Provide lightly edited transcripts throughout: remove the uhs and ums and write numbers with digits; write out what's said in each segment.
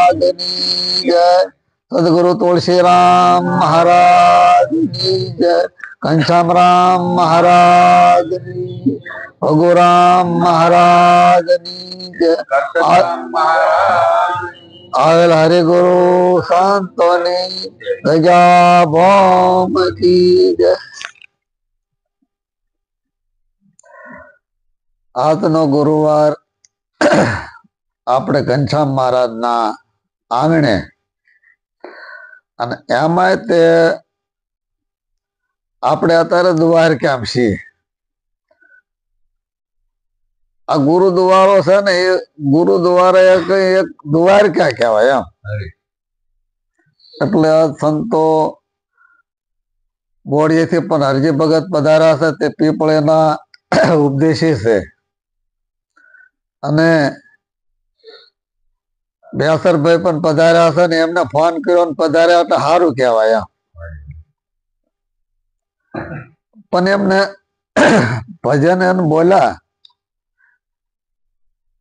महाराजनी जय। सदगुरु तुलसीराम महाराजनी जय। घनश्याम राम महाराजनी, भगुराम महाराजनी जय। आवेल हरि गुरु संतोनी गजा भौम की जय। આજનો ગુરુવાર આપણે ઘનશ્યામ મહારાજના આંગણે અને એમાંય તે આપણે અત્યારે દ્વારકામ છીએ. આ ગુરુદ્વારો છે ને એ ગુરુદ્વારા એક દ્વારકા કહેવાય એમ. એટલે સંતો બોડીએથી પણ હરજી ભગત પધાર્યા છે, તે પીપળેના ઉપદેશી છે. અને બેસરભાઈ પણ પધાર્યા છે ને એમને ફોન કર્યો ને પધાર્યા એટલે સારું કહેવાય એમ. પણ એમને ભજન એને બોલ્યા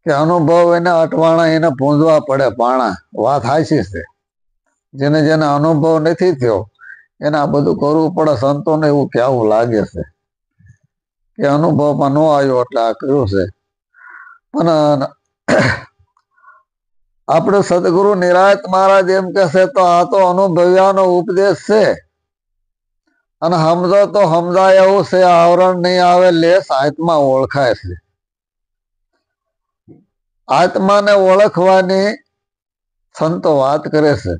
કે અનુભવ એને અટવાણા એને પૂંજવા પડે પાણા. વાત હાચી છે. જેને જેને અનુભવ નથી થયો એને આ બધું કરવું પડે. સંતોને એવું કેવું લાગે છે કે અનુભવમાં ન આવ્યો એટલે આ કર્યું છે. પણ આપણે સદગુરુ નિરાયત મહારાજ એમ કે છે તો આ તો અનુભવ્યાનો ઉપદેશ છે. અને સમજો તો સમજાય એવું છે. આવરણ નહીં આવે લેસ આત્મા ઓળખાય છે. આત્માને ઓળખવાની સંતો વાત કરે છે.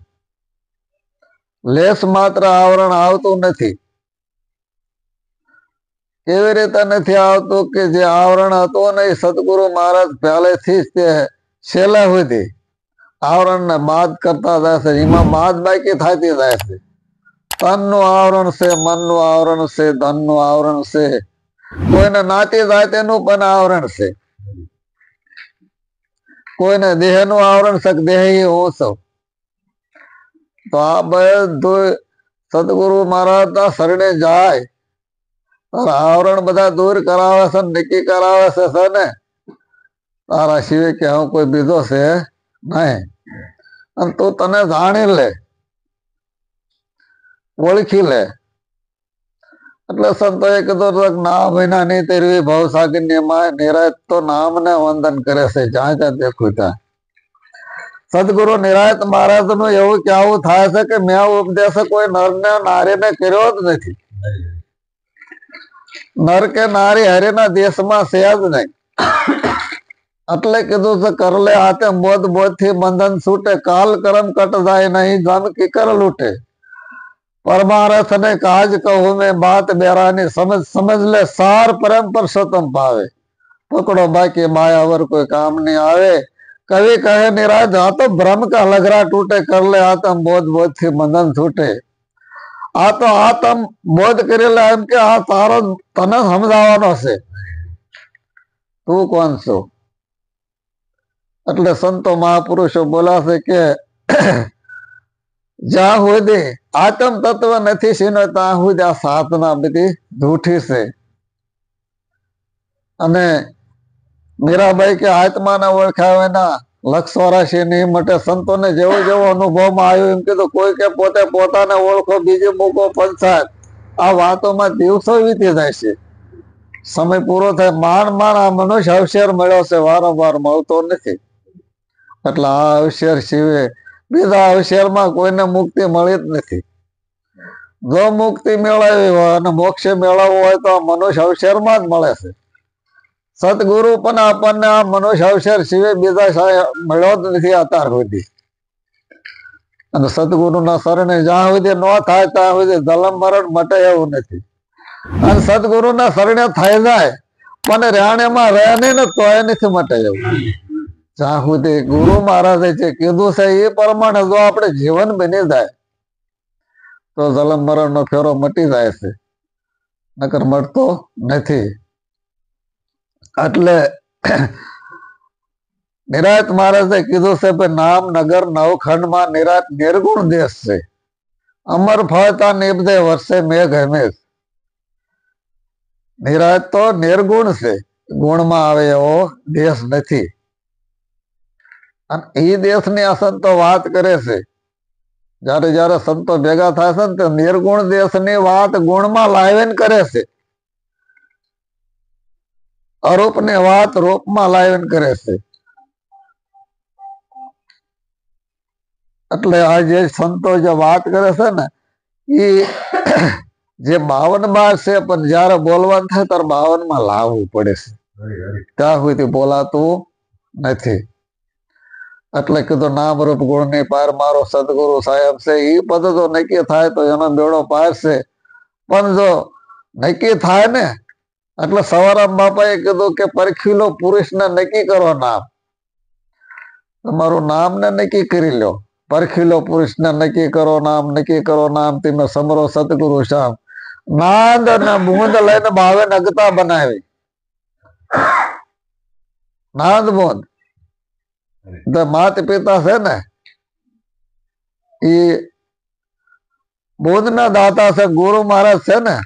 લેસ માત્ર આવરણ આવતું નથી. કેવી રીતે નથી આવતું કે જે આવરણ હતું ને એ સદગુરુ મહારાજ પહેલેથી જ તે છેલ્લા સુધી આવરણને બાદ કરતા જાય છે. એમાં બાદ બાકી થતી જાય છે. તનનું આવરણ છે, મનનું આવરણ છે, ધનનું આવરણ છે, કોઈને નાતી જાતિનું પણ આવરણ છે, કોઈને દેહનું આવરણ છે, દેહી હું છું. તો આ બધું સદગુરુ મહારાજના શરણે જાય આવરણ બધા દૂર કરાવે છે, નક્કી કરાવે છે ને તારા સિવાય કે હું કોઈ બીજો છે નહીં. અને તું તને જાણી લે, ઓળખી લે. એટલે સંતોએ કીધું નામ વિના નહીં તેરવી ભવસાગર માં નિરાયત તો નામને વંદન કરે છે જ્યાં જ્યાં દેખું ત્યાં. સદગુરુ નિરાયત મહારાજ નું એવું કેવું થાય છે કે મેં ઉપદેશ કોઈ નર ને નારીને કર્યો જ નથી. નર કે નારી હરિના દેશમાં છે જ નહીં. એટલે કીધું છે કરલે હાથે બોધ બોધ થી બંધન છૂટે, કાલ કરમ કટ જાય નહીં જન કી કર લૂટે. પરમારથ ને કાજ કહું મેં બાત બેરાની, સમજ સમજ લે સાર પરમ પરસોત્તમ પાવે. પકડો બાકી માયાવર કોઈ કામ નહીં આવે. કવિ કહે નિરાજ આ તો ભ્રમ કા લગરા ટूटे, कर ले आत्म बोध बोध થી બંધન છૂટે. આ તો આત્મ બોધ કરેલા એમ કે આ તારો તને સમજાવવાનો છે, તું કોણ છો. એટલે સંતો મહાપુરુષો બોલાશે કે જ્યાં સુધી આત્મ તત્વ નથી સીનો ત્યાં સુધી આ સાધના બધી જૂઠી છે. અને મીરાબાઈ કે આત્માને ઓળખાવે ના લક્ષ વરાશી નહીં મટે. સંતોને જેવો જેવો અનુભવમાં આવ્યો એમ કીધું કોઈ કે પોતે પોતાને ઓળખો બીજું મૂકો પંચાયત. આ વાતોમાં દિવસો વીતી જાય છે. સમય પૂરો થાય માંડ માંડ આ મનુષ્ય અવસર મળ્યો છે, વારંવાર મળતો નથી. એટલે આ અવસર સિવાય બીજા અવસરમાં કોઈને મુક્તિ મળી જ નથી. જો મુક્તિ મેળવી હોય અને મોક્ષ મેળવવો હોય તો આ મનુષ્ય અવસરમાં જ મળે છે. સદગુરુ પણ આપણને આ મનુષ્ય અવસર સિવાય બીજા મળ્યો જ નથી અત્યાર સુધી. અને સદગુરુના શરણે જ્યાં સુધી ન થાય ત્યાં સુધી જલમ મરણ મટે એવું નથી. અને સદગુરુના શરણે થઈ જાય પણ રેણેમાં રહે નહીં ને તોય નથી મટે એવું. જ્યાં સુધી ગુરુ મહારાજે જે કીધું છે એ પ્રમાણે જો આપણે જીવન બની જાય તો જલમ મરણ નો ફેરો મટી જાય છે, નકર મટતો નથી. એટલે નિરાયત મહારાજે કીધું છે કે નામ નગર નવખંડમાં નિરાયત નિર્ગુણ દેશ છે. અમર ફળતા નિપદે વર્ષે મેઘ હમેશ. નિરાયત તો નિર્ગુણ છે, ગુણમાં આવે એવો દેશ નથી. અને એ દેશની આ સંતો વાત કરે છે. જયારે જયારે સંતો ભેગા થાય છે ને તે નિર્ગુણ દેશની વાત ગુણમાં લાવીને કરે છે, અરૂપની વાત રૂપમાં લાવીને કરે છે. એટલે આ જે સંતો જે વાત કરે છે ને એ જે 52 બાર છે, પણ જયારે બોલવાનું થાય ત્યારે 52 માં લાવવું પડે છે, ત્યાં સુધી બોલાતું નથી. એટલે કીધું નામ રૂપ ગુણ ની પાર મારો સદગુરુ સાહેબ છે. એ પદ જો નક્કી થાય તો એનો બેડો પાર છે. પણ જો નક્કી થાય ને એટલે સવારામ બાપાએ કીધું કે પરખીલો પુરુષને નક્કી કરો નામ. તમારું નામ ને નક્કી કરી લો. પરખીલો પુરુષને નક્કી કરો નામ, નક્કી કરો નામ. તમે સમરો સતગુરુ શ્યામ. નાદ અને બૂંદ લઈને 52 અગતા બનાવી. નાદ બૂંદ માતા પિતા છે ને એ બુદ્ધ ના દાતા છે. ગુરુ મહારાજ છે ને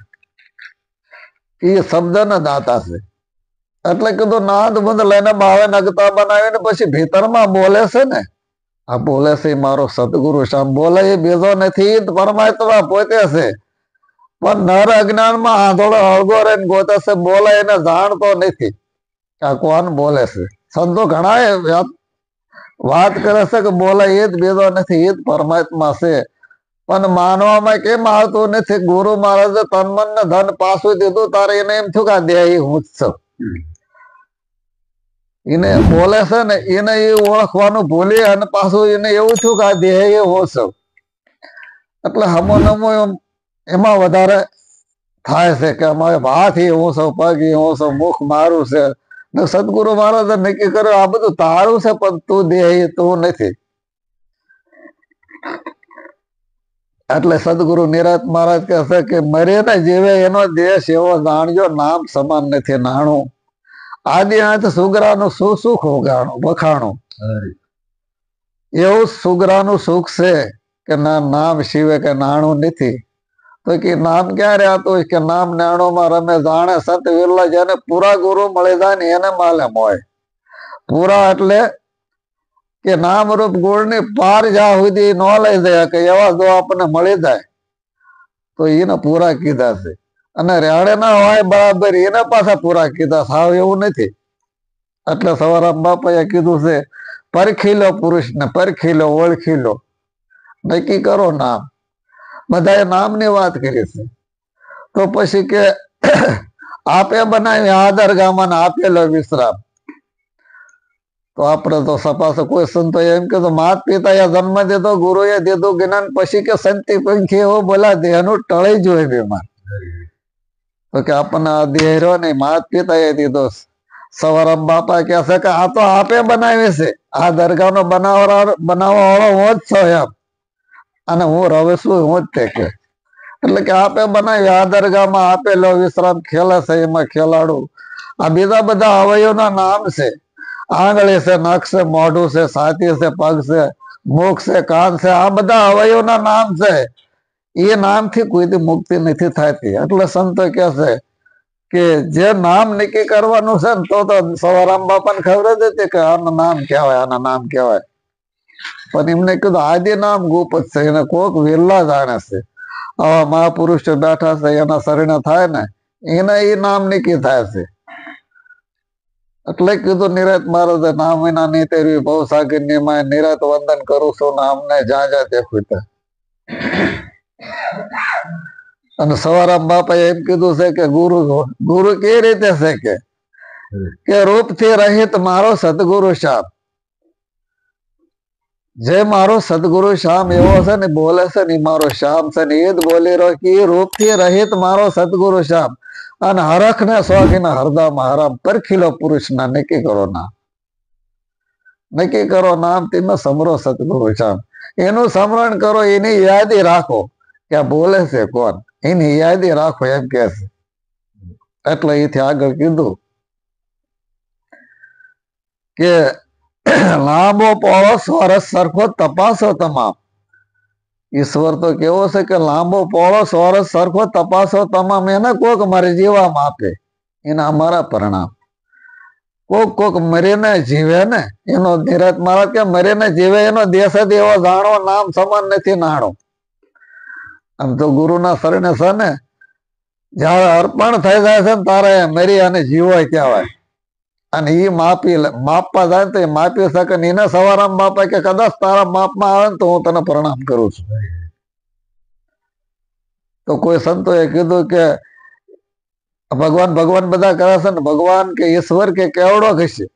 એ શબ્દ ના દાતા છે. એટલે કીધું નાદ બુંદ લઈને 52 અગતા બનાવીને પછી ભીતરમાં બોલે છે ને, આ બોલે છે મારો સદગુરુ શ્યામ. બોલે એ બીજો નથી, પરમાત્મા પોતે છે. પણ નર અજ્ઞાનમાં આંધળો હળગો રહીને ગોતે છે. બોલે એને જાણતો નથી આ કોણ બોલે છે. સંતો ઘણા વાત કરે છે કે બોલે એ જ બીજો નથી, એ જ પરમાત્મા છે. પણ માનવામાં કેમ આવતું નથી. ગુરુ મહારાજે તન મન ને ધન પાછું દીધું તારે એને એમ થયું કે આ દેહ હું જ છું. એને બોલે છે ને એને એ ઓળખવાનું ભૂલી અને પાછું એને એવું થયું કે આ દેહ એ હું છું. એટલે હમો નમો એમાં વધારે થાય છે કે અમારે હાથ એ હું છું, પગ એ હું છું, મુખ મારું છે. સદગુરુ મહારાજે નક્કી કર્યું આ બધું તારું છે, પણ તું દેહ તું નથી. એટલે સદગુરુ નિરાત મહારાજ કહે છે કે મરે ને જીવે એનો દેશ એવો જાણજો, નામ સમાન નથી નાણું. આદિ અંત સુગરાનું સુખ વખાણું. એવું સુગરાનું સુખ છે કે ના નામ શિવે કે નાણું નથી. તો કે નામ ક્યાં રહેતું હોય કે નામ નાણુમાં રમે જાણે સંત વિરલા. જેને પૂરા ગુરુ મળી જાય ને એને માલમ હોય. પૂરા એટલે કે નામ રૂપ ગુણ ની પાર જ્યાં સુધી ન લઈ જાય કે એવા જો આપણને મળી જાય તો એને પૂરા કીધા છે. અને રેડે ના હોય બરાબર એને પાછા પૂરા કીધા. સાવ એવું નથી. એટલે સવારામ બાપાએ કીધું છે પરખી લો પુરુષને, પરખી લો, ઓળખી લો, નક્કી કરો નામ. બધાએ નામની વાત કરી છે. તો પછી કે આપે બનાવી આ દરગાહમાં આપેલો વિશ્રામ. તો આપણે તો સપાસ કોઈ સંતો એમ કે માત પિતાએ જન્મ દીધો, ગુરુએ દીધું જ્ઞાન, પછી કે સંતિ પંખી એવો બોલા દેહનું ટળી જોઈએ બેમાં. તો કે આપણને આ દેહ રહ્યો ને માત પિતાએ દીધો. સવારામ બાપા કહે છે કે આ તો આપે બનાવી છે. આ દરગાહનો બનાવવા વાળો હું જ છું એમ. અને હું રવે છું હું જ તે કે. એટલે કે આપે બનાવી આ દરગાહમાં આપેલો વિશ્રામ ખેલે છે એમાં ખેલાડું. આ બીજા બધા અવયવના નામ છે. આંગળી છે, નખ છે, મોઢું છે, છાતી છે, પગ છે, મુખ છે, કાન છે. આ બધા અવયવના નામ છે. એ નામથી કોઈથી મુક્તિ નથી થતી. એટલે સંતો કહે છે કે જે નામ નક્કી કરવાનું છે ને તો સવારામ બાપાને ખબર જ હતી કે આનું નામ કહેવાય, આના નામ કહેવાય. પણ એમને કીધું આદિ નામ ગુપ્ત છે, એને કોક વિરલા જાણે છે. આવા મહાપુરુષો બેઠા છે એના શરણે થાય ને એને એ નામ નક્કી થાય છે. એટલે કીધું નિરાત મહારાજે નામ વિના નહીં તેરવી બહુ સાગર ની માય. નિરાત વંદન કરું છું નામને જ્યાં જ્યાં દેખું ત્યાં. અને સવારામ બાપાએ એમ કીધું છે કે ગુરુ કેવી રીતે છે કે રૂપથી રહિત મારો સદગુરુ શ્યામ. જે મારો સદગુરુ શ્યામ એવો છે ને બોલે છે ને મારો શ્યામ છે ને એ જ બોલી રહ્યો કે રૂપથી રહિત મારો સદગુરુ શ્યામ. અને હરખ ને શોખીને હરદામાં હરામ. પરખીલો પુરુષ ના નક્કી કરો નામ, નક્કી કરો નામ. તમે સમરો સદગુરુ શ્યામ. એનું સ્મરણ કરો, એની યાદી રાખો કે આ બોલે છે કોણ, એની યાદી રાખો એમ કે છે. એટલે એથી આગળ કીધું કે લાંબો પોળો સ્વરસ સરખો તપાસો તમામ. ઈશ્વર તો કેવો છે કે લાંબો પોળો સ્વરસ સરખો તપાસો તમામ. એને કોક મારે જીવામાં આપે એના અમારા પરિણામ. કોક મરીને જીવે ને એનો ધીરજ મહારાજ કે મરીને જીવે એનો દેશ જ એવો જાણો નામ સમાન નથી નાણો. આમ તો ગુરુના શરણે છે ને જયારે અર્પણ થઈ જાય છે ને તારે મરી અને જીવો કહેવાય. અને એ માપવા જાય તો એ માપી શકે ને એને સવારામ બાપા કે કદાચ તારા માપમાં આવે ને તો હું તને પ્રણામ કરું છું. તો કોઈ સંતોએ કીધું કે ભગવાન ભગવાન બધા કરે છે ને ભગવાન કે ઈશ્વર કે કેવડો કહેશે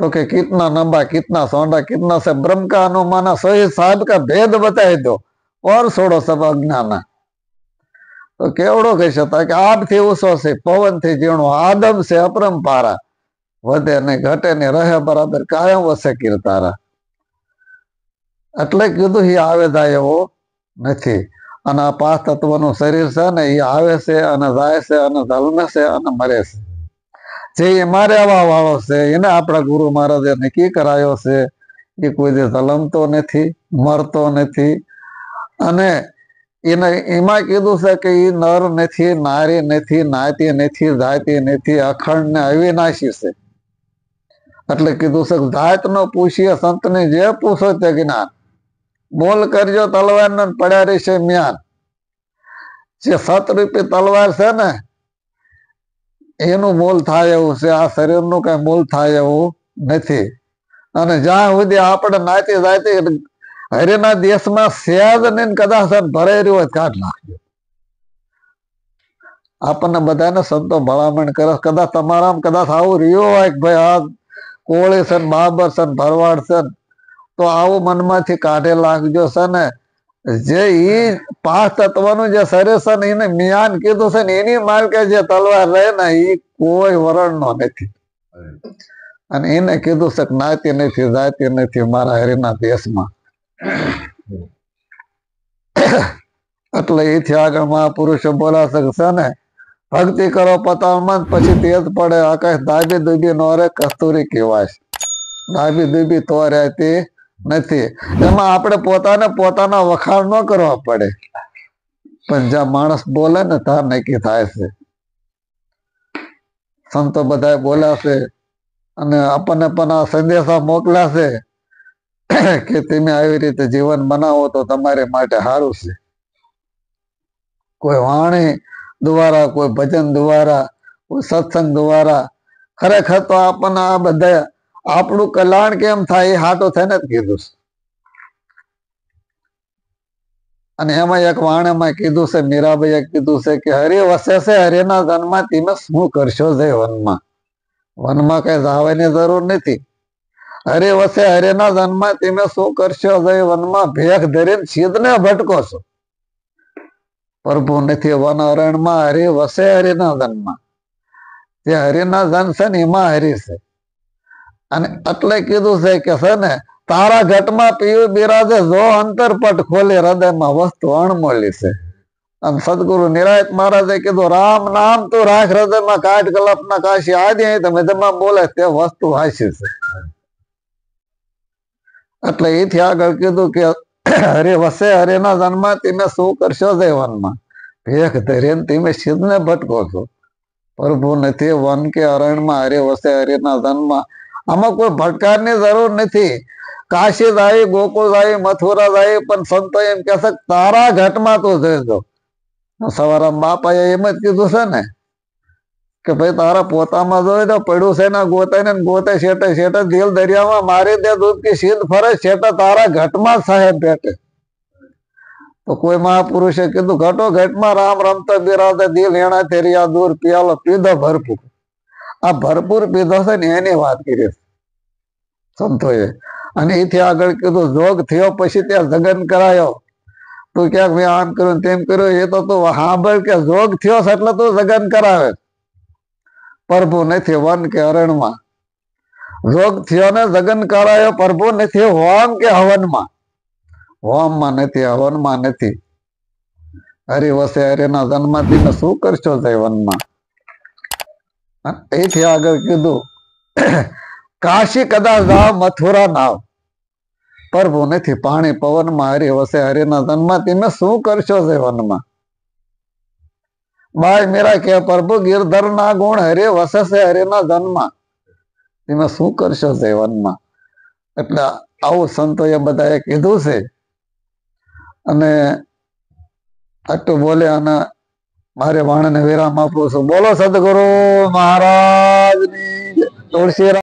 તો કે કિતના નંબા કિતના સોંડા કિતના से ब्रह्म का अनुमाना सही साहब का भेद बताई दो और छोड़ो सब अज्ञाना. તો કેવડો કહી શકતા કે આપ થી ઊંચો છે પવન થી ઝીણો આદમ છે અપરંપારા વધે ને ઘટે ને રહે બરાબર કાયમ વસે કીર્તારા. એટલે કીધું એ આવે જાય એવો નથી. અને આ 5 તત્વનું શરીર છે ને એ આવે છે અને જાય છે અને જન્મે છે અને મરે છે. જે મારે આવા વાળો છે એને આપણા ગુરુ મહારાજે નક્કી કરાયો છે એ કોઈ દે જલમતો નથી મરતો નથી. અને એને એમાં કીધું છે કે એ નર નથી નારી નથી નાતી નથી જાતી નથી અખંડ ને અવિનાશી છે. એટલે કીધું છે જાત નો પૂછીએ સંતને જે પૂછો તે જ્ઞાન બોલ કરજો તલવાર ને પડ્યા રહેશે મ્યાન. જે સતરૂપી તલવાર છે ને એનું મૂલ થાય એવું છે. આ શરીરનું કઈ મૂલ થાય એવું નથી. અને જ્યાં સુધી આપણે નાતી જાતી હરિના દેશમાં સહેજ ને કદાચ ભરાઈ રહ્યો હોય કાઢ નાખજો. આપણને બધાને સંતો ભલામણ કરે કદાચ તમારા કદાચ આવું રહ્યો હોય કે ભાઈ આ કોળી છે બાબર છે ભરવાડ છે તો આવું મનમાંથી કાઢે લાગજો છે ને. જે ઈ 5 તત્વનું જે શરીર છે ને એને મિયાન કીધું છે ને એની માર્કે જે તલવાર રહે ને એ કોઈ વરણનો નથી. અને એને કીધું છે કે નાતી નથી જાતી નથી મારા હરિના દેશમાં. એટલે એથી આગળ મહાપુરુષો બોલાશે છે ને ભક્તિ કરો પતાવમાં પછી તેજ પડે આકાશ દાબી દુબી નો રે કસ્તુરી કહેવાય. દાબી દુબી તો રહેતી નથી. એમાં આપણે પોતાના વખાણ ન કરવા પડે પણ જ્યાં માણસ બોલે ને ત્યાં નક્કી થાય છે. સંતો બધા બોલ્યા છે અને આપણને પણ આ સંદેશા મોકલ્યા છે કે તમે આવી રીતે જીવન બનાવો તો તમારે માટે સારું છે. કોઈ વાણી દ્વારા કોઈ ભજન દ્વારા કોઈ સત્સંગ દ્વારા ખરેખર તો આપણને આ બધા આપણું કલ્યાણ કેમ થાય એ હાટો થઈને જ કીધું છે. અને એમાં એક વાણીમાં કીધું છે મીરાબાઈએ કીધું છે કે હરિ વસે છે હરિના જન્મમાં તમે શું કરશો જય વનમાં. વનમાં કઈ જવાની જરૂર નથી. હરે વસે હરેના જન્મમાં તમે શું કરશો જય વનમાં ભેખ ધરીને સિદ્ધને ભટકો છો. પ્રભુ નથી વન અરણમાં હરે વસે હરિના જન્મમાં. જે હરિના જન છે ને એમાં હરિ છે. અને એટલે કીધું છે કે છે ને તારા ઘટમાં પીયું બિરાજે જો અંતરપટ ખોલી હૃદયમાં વસ્તુ અણમોલી છે. અને સદગુરુ નિરાયત મહારાજે કીધું રામ નામ તું રાખ હૃદયમાં કાઢ કલ્પના કાશી આદિ મધ્યમાં બોલે તે વસ્તુ હાસી છે. એટલે એથી આગળ કીધું કે હરે વસે હરેના જન્મમાં તમે શું કરશો જીવનમાં ભેખ ધરીને તમે સિદ્ધને ભટકો છો. પ્રભુ નથી વન કે અરણમાં હરે વસે હરેના જન્મમાં. આમાં કોઈ ભટકારની જરૂર નથી. કાશી જાય ગોકુળ જાય મથુરા જાય પણ સંતો એમ કે છે તારા ઘટમાં તું જઈજો. સવારા બાપાએ એમ જ કીધું છે ને કે ભાઈ તારા પોતામાં જોઈ તો પડ્યું છે ને ગોતે ને ગોતે શેટે શેટે દિલ દરિયામાં મારી દે દૂધ કે સિદ્ધ ફરે શેટે તારા ઘટમાં સાહેબ બેઠે. તો કોઈ મહાપુરુષે કીધું ઘટો ઘટમાં રામ રમતો બિરાજે દિલ એણા તેરિયા દૂર પિયાલો પીધો ભરપૂર. આ ભરપૂર પીધો છે ને એની વાત કરી સંતોએ. અને એથી આગળ કીધું જોગ થયો પછી ત્યાં જગન કરાયો. તું ક્યાંક મેં આમ કર્યું તેમ કર્યું એ તો તું સાંભળ કે જોગ થયો છે એટલે તું જગન કરાવે. પ્રભુ નથી વન કે અરણમાં. જોગ થયો ને જગન કરાયો પ્રભુ નથી હોમ કે હવનમાં. હોમમાં નથી હવનમાં નથી. હરિ વસે હરિના જન્મથી શું કરશો જીવનમાં. એથી આગળ કીધું કાશી કદાચ જાવ મથુરા નાવ. પ્રભુ નથી પાણી પવનમાં હરિ વસે હરિના જન્મથી શું કરશો જીવનમાં. બાય મેરા કે પ્રભુ ગિરધર ના ગુણ હરે વસે છે હરિના જન્મમાં. તમે શું કરશો જીવનમાં? એટલે આવું સંતોએ બધાએ કીધું છે. અને આટલું બોલે અને મારે વાણને વિરામ આપું છું. બોલો સદગુરુ મહારાજ ની. તુલસી